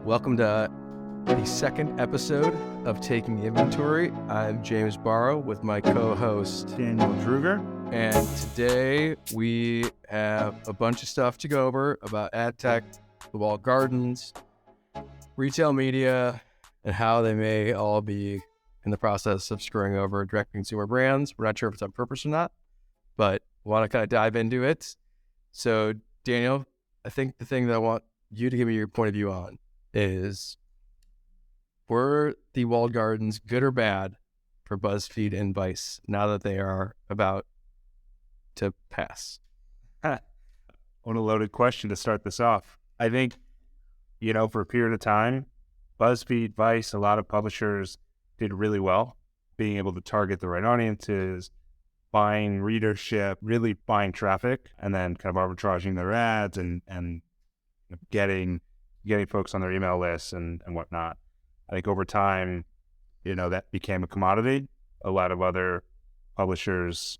Welcome to the second episode of Taking Inventory. I'm James Barrow with my co-host Daniel Druger. And today we have a bunch of stuff to go over about ad tech, the walled gardens, retail media, and how they may all be in the process of screwing over direct consumer brands. We're not sure if it's on purpose or not, but want to kind of dive into it. So Daniel, I think the thing that I want you to give me your point of view on is, were the walled gardens good or bad for BuzzFeed and Vice now that they are about to pass? What a loaded question to start this off. I think, for a period of time, BuzzFeed, Vice, a lot of publishers did really well, being able to target the right audiences, buying readership, really buying traffic, and then kind of arbitraging their ads and getting folks on their email lists and whatnot. I think over time, that became a commodity. A lot of other publishers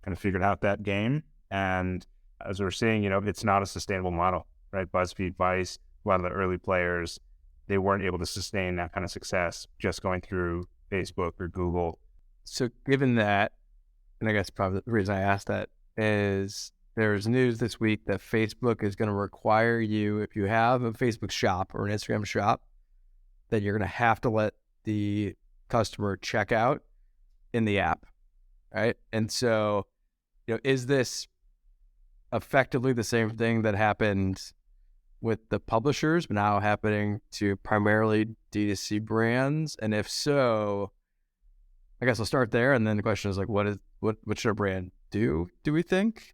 kind of figured out that game. And as we're seeing, it's not a sustainable model, right? BuzzFeed, Vice, a lot of the early players, they weren't able to sustain that kind of success just going through Facebook or Google. So given that, and I guess probably the reason I asked that is there's news this week that Facebook is going to require you, if you have a Facebook shop or an Instagram shop, that you're going to have to let the customer check out in the app, right? And so, is this effectively the same thing that happened with the publishers, but now happening to primarily D2C brands? And if so, I guess I'll start there. And then the question is what should a brand do we think?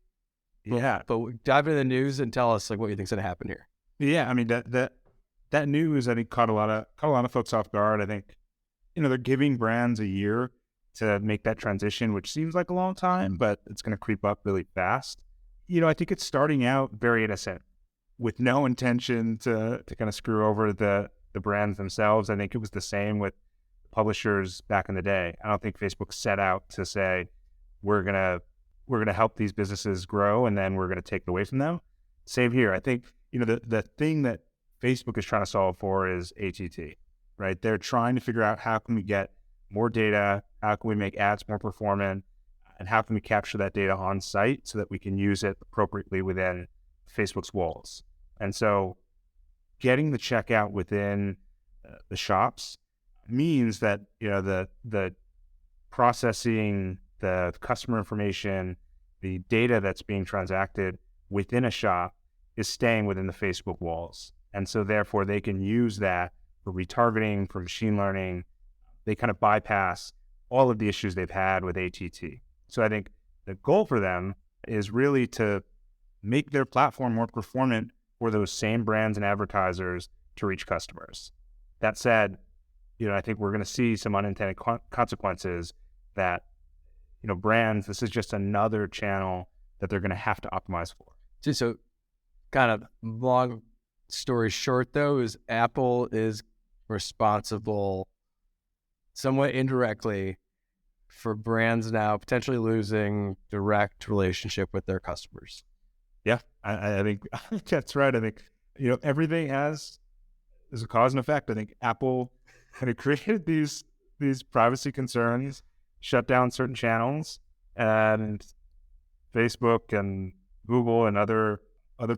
Yeah. But dive into the news and tell us what you think's going to happen here. Yeah. I mean, that news, I think, caught a lot of folks off guard. I think, they're giving brands a year to make that transition, which seems like a long time, but it's going to creep up really fast. I think it's starting out very innocent with no intention to kind of screw over the brands themselves. I think it was the same with publishers back in the day. I don't think Facebook set out to say, we're going to help these businesses grow and then we're going to take it away from them. Same here. I think, the thing that Facebook is trying to solve for is ATT, right? They're trying to figure out how can we get more data, how can we make ads more performant, and how can we capture that data on site so that we can use it appropriately within Facebook's walls. And so getting the checkout within the shops means that, the processing, the customer information, the data that's being transacted within a shop is staying within the Facebook walls. And so therefore they can use that for retargeting, for machine learning. They kind of bypass all of the issues they've had with ATT. So I think the goal for them is really to make their platform more performant for those same brands and advertisers to reach customers. That said, I think we're going to see some unintended consequences that, brands, this is just another channel that they're going to have to optimize for. So kind of long story short, though, is Apple is responsible somewhat indirectly for brands now potentially losing direct relationship with their customers. Yeah, I think that's right. I think, everything there's a cause and effect. I think Apple kind of created these privacy concerns, shut down certain channels, and Facebook and Google and other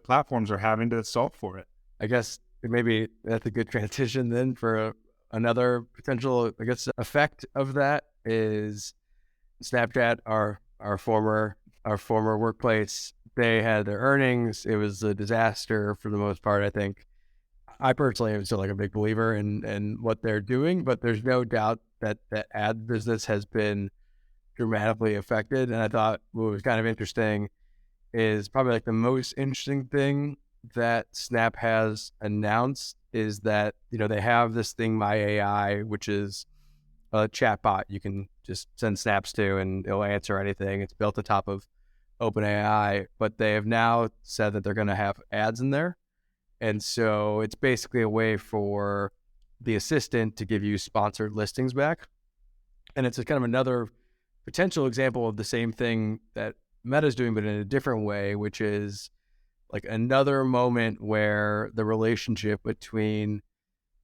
platforms are having to solve for it. I guess maybe that's a good transition then for another potential, effect of that is Snapchat, our former workplace. They had their earnings. It was a disaster for the most part, I think. I personally am still a big believer in what they're doing, but there's no doubt that the ad business has been dramatically affected. And I thought what was kind of interesting is probably the most interesting thing that Snap has announced is that, they have this thing, My AI, which is a chatbot you can just send snaps to and it'll answer anything. It's built on top of OpenAI, but they have now said that they're going to have ads in there. And so it's basically a way for the assistant to give you sponsored listings back. And it's kind of another potential example of the same thing that Meta's doing, but in a different way, which is another moment where the relationship between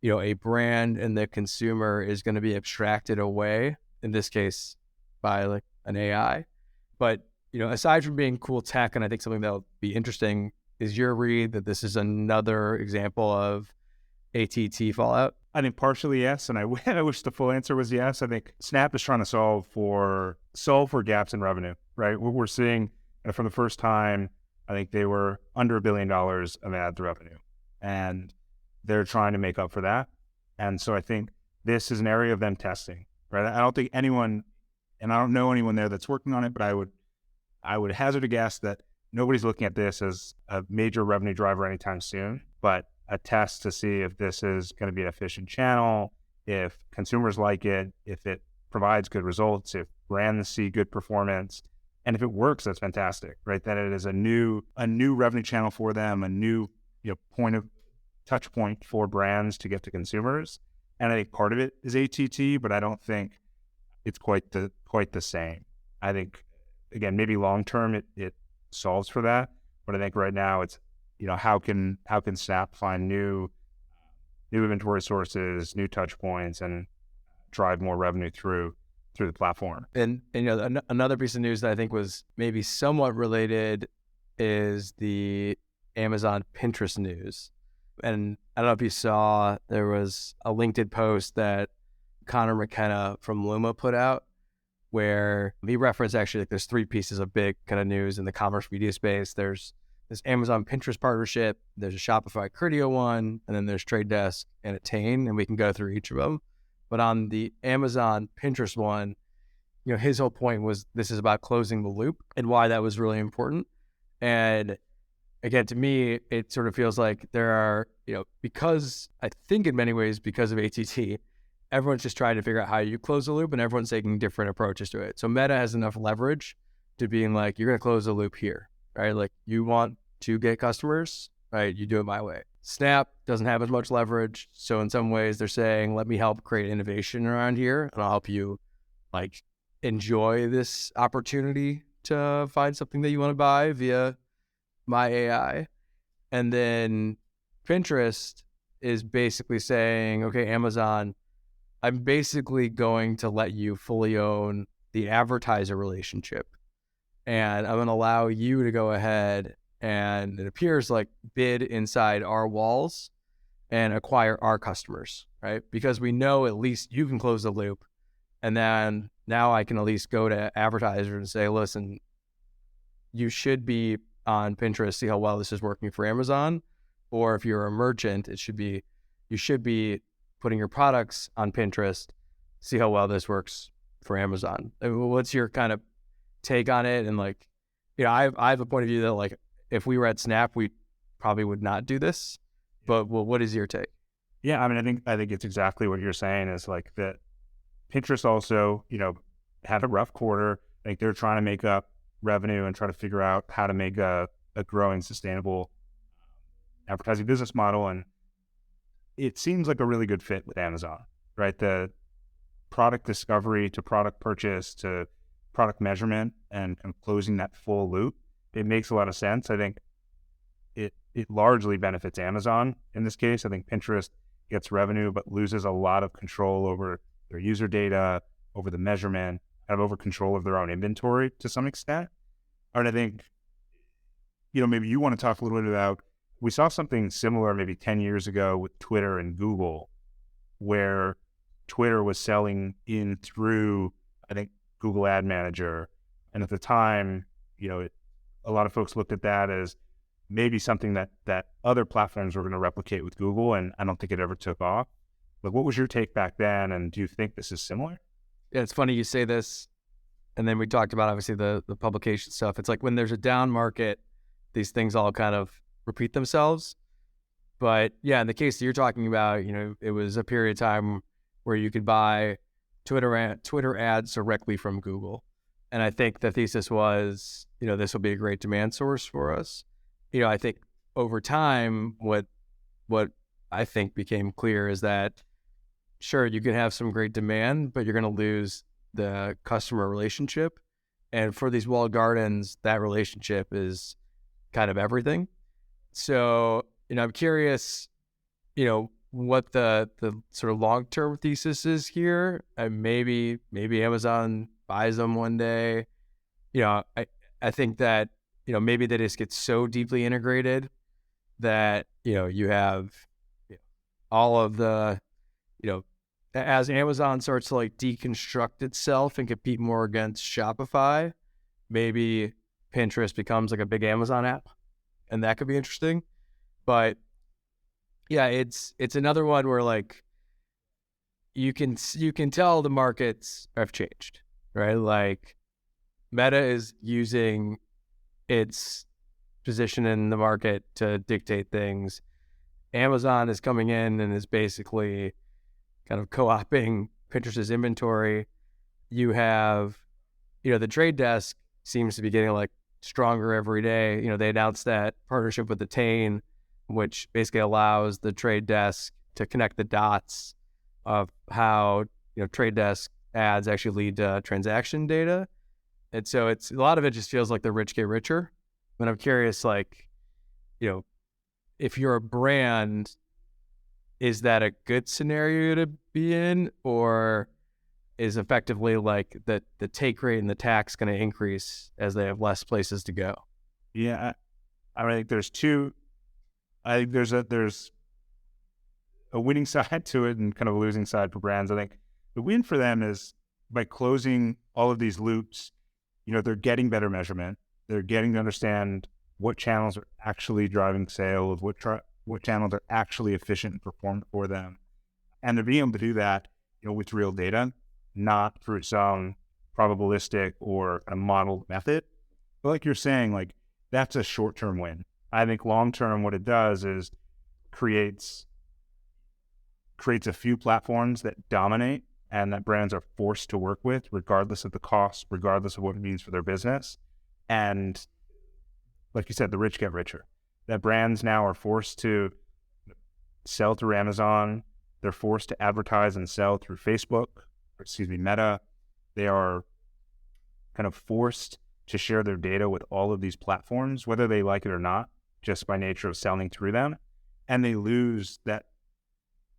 a brand and the consumer is going to be abstracted away, in this case, by like an AI. But, aside from being cool tech, and I think something that'll be interesting, is your read that this is another example of ATT fallout? I think partially yes, and I wish the full answer was yes. I think Snap is trying to solve for gaps in revenue, right? What we're seeing for the first time, I think they were under $1 billion of ads revenue, and they're trying to make up for that. And so I think this is an area of them testing, right? I don't think anyone, and I don't know anyone there that's working on it, but I would hazard a guess that nobody's looking at this as a major revenue driver anytime soon, but a test to see if this is going to be an efficient channel, if consumers like it, if it provides good results, if brands see good performance, and if it works, that's fantastic, right? That it is a new revenue channel for them, a new touch point for brands to get to consumers. And I think part of it is ATT, but I don't think it's quite the same. I think, again, maybe long term it solves for that, but I think right now it's, how can Snap find new inventory sources, new touch points, and drive more revenue through the platform. And another piece of news that I think was maybe somewhat related is the Amazon Pinterest news. And I don't know if you saw, there was a LinkedIn post that Connor McKenna from Luma put out, where he referenced actually like there's three pieces of big kind of news in the commerce media space. There's this Amazon Pinterest partnership, there's a Shopify Criteo one, and then there's Trade Desk and Attain, and we can go through each of them. But on the Amazon Pinterest one, his whole point was this is about closing the loop and why that was really important. And again, to me, it sort of feels like there are, because I think in many ways, because of ATT, everyone's just trying to figure out how you close the loop, and everyone's taking different approaches to it. So Meta has enough leverage to being like, you're going to close the loop here, right? Like, you want to get customers, right? You do it my way. Snap doesn't have as much leverage. So in some ways they're saying, let me help create innovation around here, and I'll help you like enjoy this opportunity to find something that you want to buy via my AI. And then Pinterest is basically saying, okay, Amazon, I'm basically going to let you fully own the advertiser relationship, and I'm going to allow you to go ahead and, it appears like, bid inside our walls and acquire our customers, right? Because we know at least you can close the loop, and then now I can at least go to advertisers and say, listen, you should be on Pinterest, see how well this is working for Amazon. Or if you're a merchant, you should be putting your products on Pinterest, see how well this works for Amazon. What's your kind of take on it? And like, I have a point of view that like, if we were at Snap, we probably would not do this. But what is your take? Yeah, I mean, I think it's exactly what you're saying, is like that Pinterest also, had a rough quarter. I think they're trying to make up revenue and try to figure out how to make a growing, sustainable advertising business model. And it seems like a really good fit with Amazon, right? The product discovery to product purchase to product measurement and closing that full loop, it makes a lot of sense. I think it largely benefits Amazon in this case. I think Pinterest gets revenue but loses a lot of control over their user data, over the measurement, have over control of their own inventory to some extent. And I think, maybe you want to talk a little bit about, we saw something similar maybe 10 years ago with Twitter and Google, where Twitter was selling in through, I think, Google Ad Manager. And at the time, a lot of folks looked at that as maybe something that other platforms were going to replicate with Google, and I don't think it ever took off. But what was your take back then, and do you think this is similar? Yeah, it's funny you say this, and then we talked about obviously the publication stuff. It's like when there's a down market, these things all kind of repeat themselves. But yeah, in the case that you're talking about, it was a period of time where you could buy Twitter ads directly from Google. And I think the thesis was, this will be a great demand source for us. I think over time, what I think became clear is that, sure, you can have some great demand, but you're going to lose the customer relationship. And for these walled gardens, that relationship is kind of everything. So, I'm curious, what the sort of long-term thesis is here. And maybe Amazon buys them one day. I think that, maybe they just get so deeply integrated that, you have all of the, as Amazon starts to like deconstruct itself and compete more against Shopify, maybe Pinterest becomes like a big Amazon app, and that could be interesting. But yeah, it's another one where like you can tell the markets have changed, right? Like Meta is using its position in the market to dictate things. Amazon is coming in and is basically kind of co-opting Pinterest's inventory. You have, the trade desk seems to be getting like stronger every day. They announced that partnership with Attain, which basically allows the trade desk to connect the dots of how, trade desk ads actually lead to transaction data. And so it's a lot of it just feels like the rich get richer. But I'm curious, like, if you're a brand, is that a good scenario to be in, or is effectively like the take rate and the tax going to increase as they have less places to go? Yeah, I think there's two. I think there's a winning side to it and kind of a losing side for brands. I think the win for them is by closing all of these loops. They're getting better measurement. They're getting to understand what channels are actually driving sales, what channels are actually efficient and perform for them. And they're being able to do that, with real data, not through some probabilistic or a modeled method. But like you're saying, like that's a short-term win. I think long-term, what it does is creates a few platforms that dominate and that brands are forced to work with, regardless of the cost, regardless of what it means for their business. And like you said, the rich get richer. That brands now are forced to sell through Amazon. They're forced to advertise and sell through Facebook, Meta. They are kind of forced to share their data with all of these platforms, whether they like it or not, just by nature of selling through them. And they lose that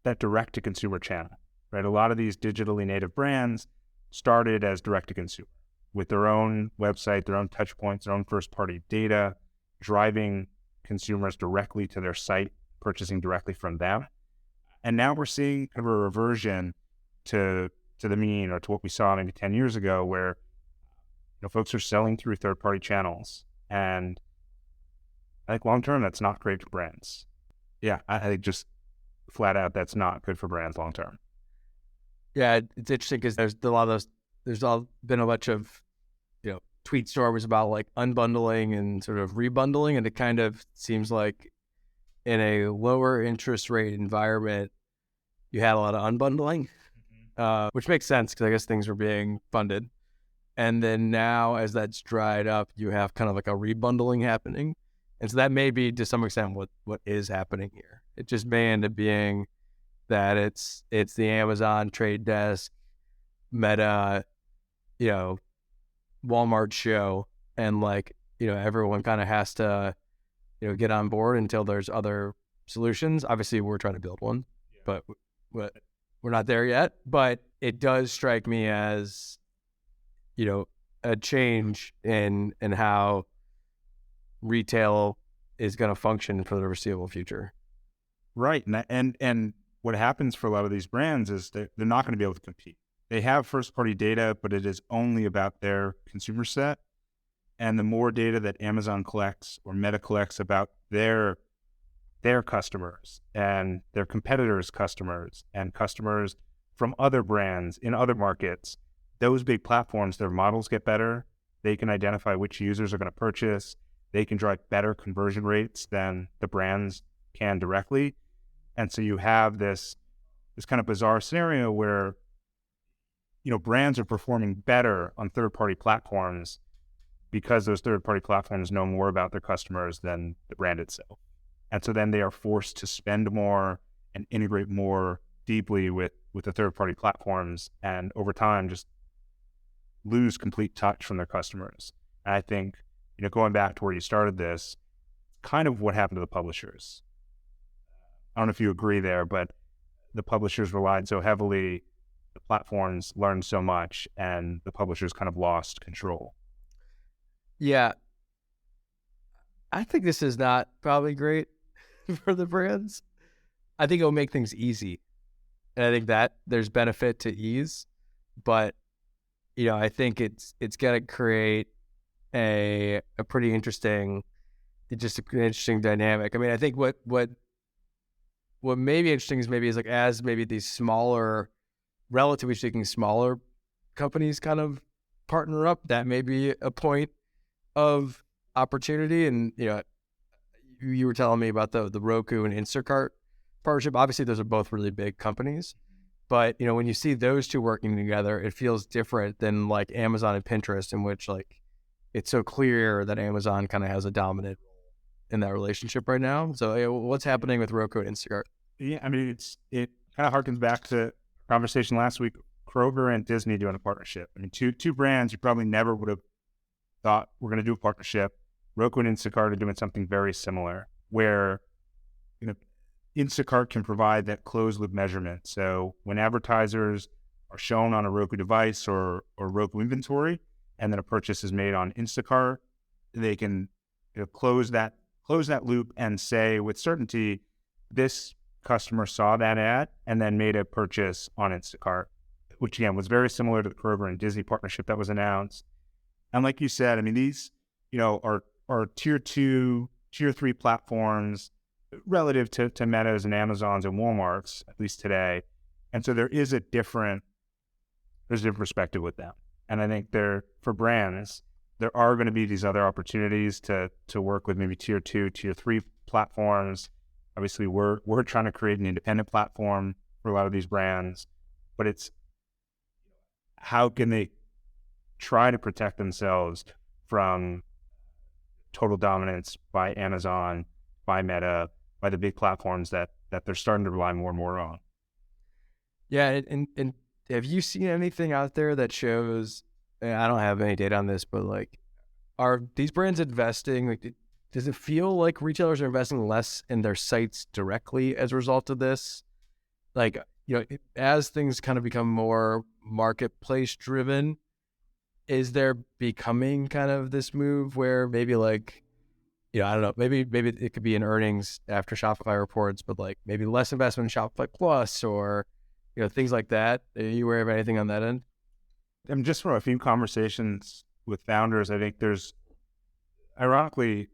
direct-to-consumer channel, right? A lot of these digitally native brands started as direct-to-consumer with their own website, their own touch points, their own first-party data, driving consumers directly to their site, purchasing directly from them. And now we're seeing kind of a reversion to the mean, or to what we saw maybe 10 years ago, where folks are selling through third-party channels. And I think long-term, that's not great for brands. Yeah, I think just flat out, that's not good for brands long-term. Yeah, it's interesting because there's been a bunch of, tweet storms about like unbundling and sort of rebundling. And it kind of seems like in a lower interest rate environment, you had a lot of unbundling, which makes sense because I guess things were being funded. And then now as that's dried up, you have kind of like a rebundling happening. And so that may be to some extent what is happening here. It just may end up being that it's the Amazon trade desk, Meta, Walmart show, and like, everyone kind of has to, get on board until there's other solutions. Obviously, we're trying to build one, but we're not there yet. But it does strike me as, a change in how retail is going to function for the foreseeable future. Right. And what happens for a lot of these brands is they're not going to be able to compete. They have first-party data, but it is only about their consumer set. And the more data that Amazon collects or Meta collects about their customers and their competitors' customers and customers from other brands in other markets, those big platforms, their models get better. They can identify which users are going to purchase. They can drive better conversion rates than the brands can directly. And so you have this kind of bizarre scenario where brands are performing better on third-party platforms because those third-party platforms know more about their customers than the brand itself. And so then they are forced to spend more and integrate more deeply with the third-party platforms, and over time just lose complete touch from their customers. And I think, going back to where you started this, kind of what happened to the publishers. I don't know if you agree there, but the publishers relied so heavily, the platforms learned so much, and the publishers kind of lost control. Yeah, I think this is not probably great for the brands. I think it'll make things easy. And I think that there's benefit to ease, but I think it's gonna create a pretty interesting, just an interesting dynamic. I mean, I think what may be interesting is like as maybe these smaller, relatively speaking, smaller companies kind of partner up, that may be a point of opportunity. And you were telling me about the Roku and Instacart partnership. Obviously, those are both really big companies. But, when you see those two working together, it feels different than like Amazon and Pinterest, in which like it's so clear that Amazon kind of has a dominant role in that relationship right now. So what's happening with Roku and Instacart? Yeah, I mean, it kind of harkens back to a conversation last week, Kroger and Disney doing a partnership. I mean, two brands you probably never would have thought we're going to do a partnership. Roku and Instacart are doing something very similar, where Instacart can provide that closed loop measurement. So when advertisers are shown on a Roku device or Roku inventory, and then a purchase is made on Instacart, they can close that loop and say with certainty, this customer saw that ad and then made a purchase on Instacart, which again was very similar to the Kroger and Disney partnership that was announced. And like you said, I mean, these are tier 2, tier 3 platforms relative to Meta's and Amazon's and Walmart's, at least today. And so there's a different perspective with them. And I think for brands, there are going to be these other opportunities to work with maybe tier 2, tier 3 platforms. Obviously, we're trying to create an independent platform for a lot of these brands, but it's how can they try to protect themselves from total dominance by Amazon, by Meta, by the big platforms that they're starting to rely more and more on. Yeah, and have you seen anything out there that shows, and I don't have any data on this, but like, are these brands investing, like, does it feel like retailers are investing less in their sites directly as a result of this? Like, as things kind of become more marketplace driven, is there becoming kind of this move where maybe like, I don't know, maybe it could be in earnings after Shopify reports, but like maybe less investment in Shopify Plus or, things like that. Are you aware of anything on that end? I mean, just from a few conversations with founders, I think there's, ironically,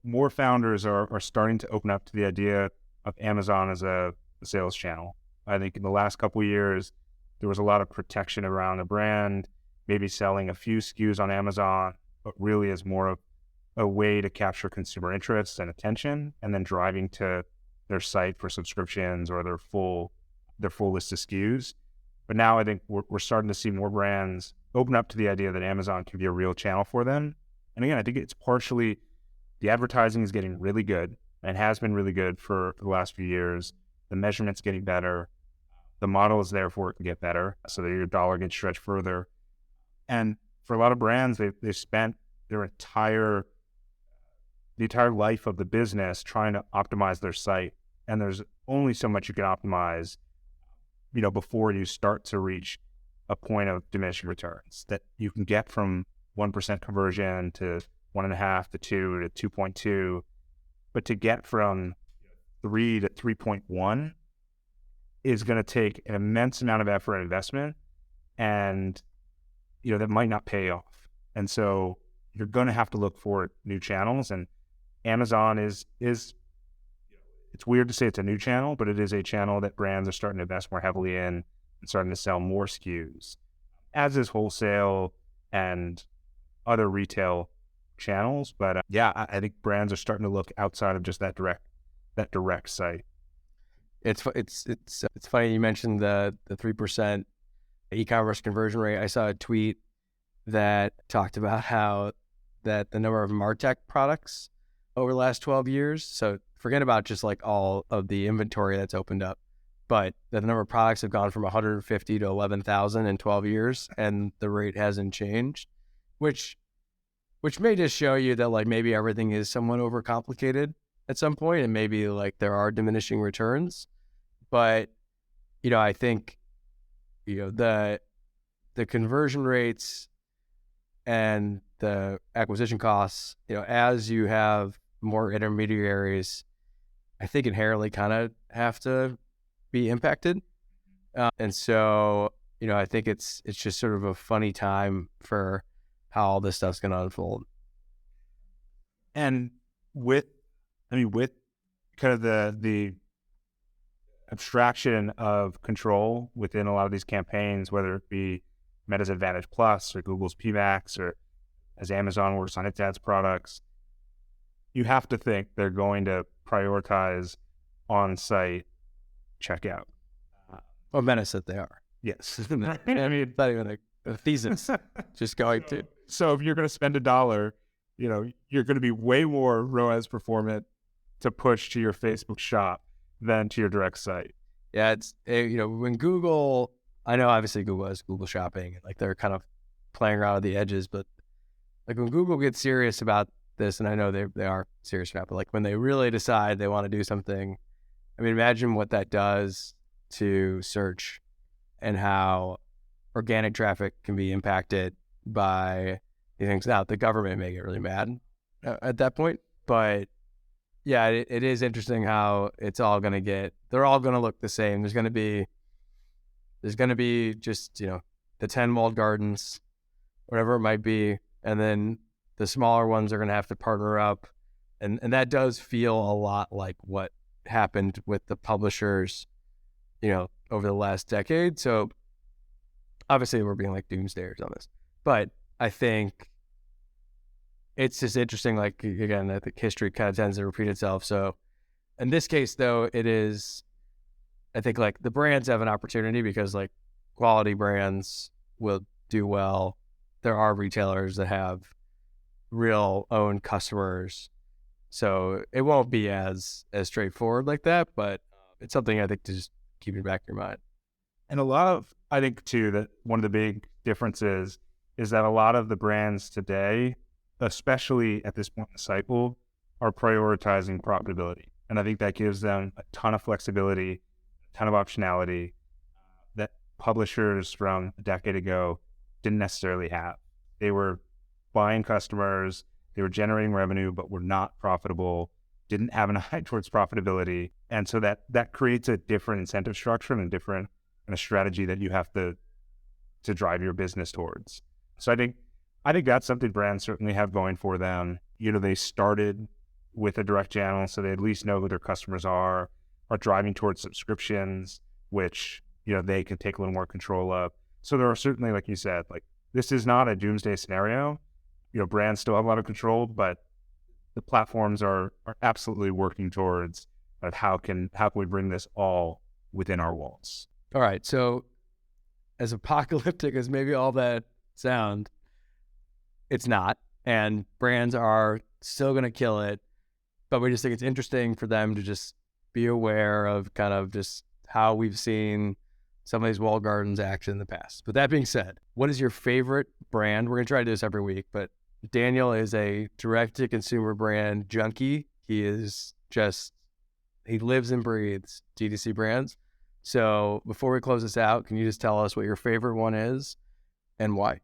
more founders are starting to open up to the idea of Amazon as a sales channel. I think in the last couple of years, there was a lot of protection around the brand, maybe selling a few SKUs on Amazon, but really as more of a way to capture consumer interest and attention, and then driving to their site for subscriptions or their full list of SKUs. But now I think we're starting to see more brands open up to the idea that Amazon can be a real channel for them. And again, I think it's partially the advertising is getting really good and has been really good for the last few years. The measurement's getting better. The model is therefore it can get better so that your dollar gets stretched further. And for a lot of brands, they've spent the entire life of the business trying to optimize their site. And there's only so much you can optimize, before you start to reach a point of diminishing returns that you can get from 1% conversion to 1.5 to 2 to 2.2. But to get from 3 to 3.1 is going to take an immense amount of effort and investment. And, that might not pay off. And so you're going to have to look for new channels. And Amazon is it's weird to say it's a new channel, but it is a channel that brands are starting to invest more heavily in and starting to sell more SKUs, as is wholesale and other retail channels. But I think brands are starting to look outside of just that direct site. It's funny you mentioned the 3% e-commerce conversion rate. I saw a tweet that talked about how that the number of MarTech products over the last 12 years, so forget about just like all of the inventory that's opened up, but the number of products have gone from 150 to 11,000 in 12 years, and the rate hasn't changed, which may just show you that like maybe everything is somewhat overcomplicated at some point, and maybe like there are diminishing returns. But I think, the conversion rates and the acquisition costs, as you have more intermediaries, I think inherently kind of have to be impacted. And so, I think it's just sort of a funny time for how all this stuff's going to unfold. And with kind of the abstraction of control within a lot of these campaigns, whether it be Meta's Advantage Plus or Google's PMax, or as Amazon works on its ads products, you have to think they're going to prioritize on-site checkout. Well, Meta said they are. Yes. I mean, it's not even a thesis, just going to. So if you're going to spend $1, you're going to be way more ROAS performant to push to your Facebook shop than to your direct site. Yeah, it's, when Google, I know obviously Google has Google Shopping, and like they're kind of playing around at the edges, but like when Google gets serious about this, and I know they are serious about it, but like when they really decide they want to do something, I mean, imagine what that does to search and how organic traffic can be impacted by these things. Now, the government may get really mad at that point, but yeah, it is interesting how it's all going to they're all going to look the same. There's going to be just, the 10 walled gardens, whatever it might be. And then the smaller ones are going to have to partner up. And that does feel a lot like what happened with the publishers, over the last decade. So obviously we're being like doomsdayers on this, but I think it's just interesting. Like, again, I think history kind of tends to repeat itself. So in this case, though, I think like the brands have an opportunity because like quality brands will do well. There are retailers that have real own customers. So it won't be as straightforward like that, but it's something I think to just keep in the back of your mind. And I think too, that one of the big differences is that a lot of the brands today, especially at this point in the cycle, are prioritizing profitability. And I think that gives them a ton of flexibility, a ton of optionality that publishers from a decade ago didn't necessarily have. They were buying customers, they were generating revenue, but were not profitable, didn't have an eye towards profitability. And so that creates a different incentive structure and a strategy that you have to drive your business towards. So I think that's something brands certainly have going for them. They started with a direct channel, so they at least know who their customers are driving towards subscriptions, which, they can take a little more control of. So there are certainly, like you said, like this is not a doomsday scenario. Brands still have a lot of control, but the platforms are absolutely working towards how can we bring this all within our walls. All right. So as apocalyptic as maybe all that sound, it's not. And brands are still going to kill it. But we just think it's interesting for them to just be aware of kind of just how we've seen some of these walled gardens act in the past. But that being said, what is your favorite brand? We're going to try to do this every week, but Daniel is a direct-to-consumer brand junkie. He lives and breathes D2C brands. So before we close this out, can you just tell us what your favorite one is and why?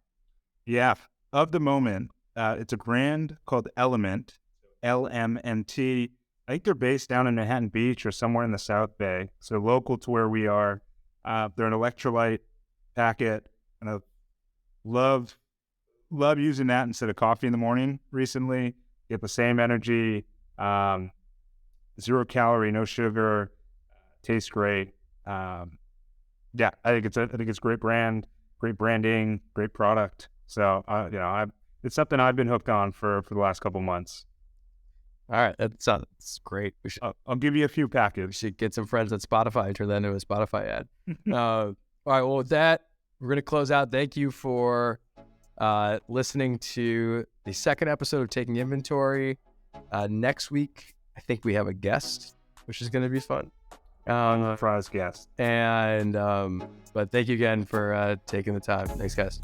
Yeah. Of the moment, it's a brand called Element, LMNT. I think they're based down in Manhattan Beach or somewhere in the South Bay, so local to where we are. They're an electrolyte packet, and I love using that instead of coffee in the morning recently. Get the same energy, 0 calorie, no sugar, tastes great. I think it's a great brand, great branding, great product. So it's something I've been hooked on for the last couple months. All right, that's great. I'll give you a few packets. We should get some friends at Spotify and turn that into a Spotify ad. All right, well, with that, we're going to close out. Thank you for listening to the second episode of Taking Inventory. Next week, I think we have a guest, which is going to be fun. Surprise guest. But thank you again for taking the time. Thanks, guys.